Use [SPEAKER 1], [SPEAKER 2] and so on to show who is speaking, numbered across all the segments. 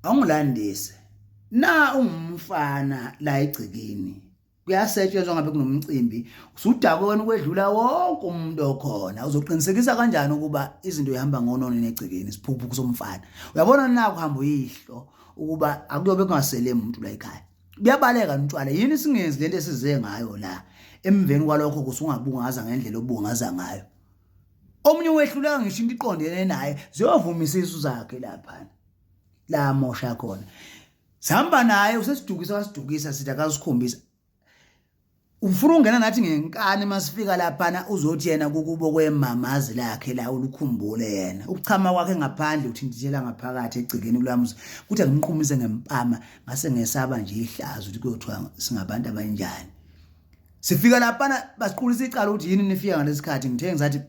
[SPEAKER 1] awungilandise na ungumfana la egcikini kuyasetshenzwa ngabe kunomcimbi usudako wena ukwedlula wonke umuntu okhona uzoqinisekisa kanjani ukuba izinto zihamba ngonono negcikini siphuphu kusomfana uyabona na kuhamba uyihlo ukuba akuyobe kungasele umuntu la ekhaya kuyabaleka ntwala yini singenzi lento esize ngayo la emveni kwalokho kusungabungaza ngendlela obungaza ngayo omunye wehluleka ngisho into iqondene naye ziyovumisa isu zakhe lapha la mosha khona sihamba naye usesidukisa sithi akasikhombisa ufuna ungena nathi ngenkani masifika lapha uzothi yena kukubo kwemamazi lakhe la ulukhumbule yena ukuchama kwakhe ngaphandle uthintithela ngaphakathi egcikeni kulamuzi kuthi ngimqhumise ngempama ngase ngesaba nje ihlazo ukuthi kuyothiwa singabantu abanjani sifika lapha basiqulisa icala ukuthi yini nifika ngalesikhathi ngithe ngizathi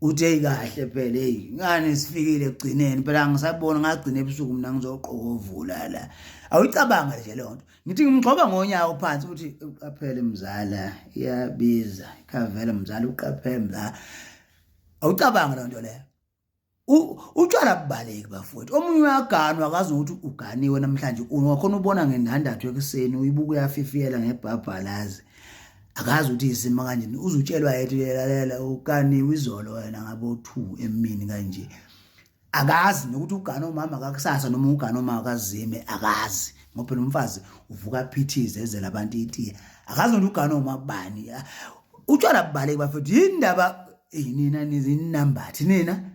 [SPEAKER 1] uthe kahle phela hey ngani sifikile egcineni phela ngisabona ngagcina ebusuku mina ngizoqokovula la awuyicabanga nje lonto ngithi ngimgcoba ngonyaka phansi ukuthi uqaphele mzala iyabiza ikhavela mzala uqaphele mzala awucabanga lonto leyo utshwala bubaleki bafowethu omunye uyaganwa akazi ukuthi uganiwe namhlanje unokhona ubona ngendandathu ekuseni uyibuka uyafifiyela ngebhabhalazi akazi ukuthi isima kanjeni uzutshelwa yethi lalela uganiwe izolo wena ngabo 2 emini kanje akazi nokuthi ugana umama akakusasa noma ugana uma akazime akazi ngoba phela umfazi uvuka phithize ezela abantu itiye akazi ukuthi ugana uma kubani utshwala bubaleki bafowethu indaba nina nizinambathi nina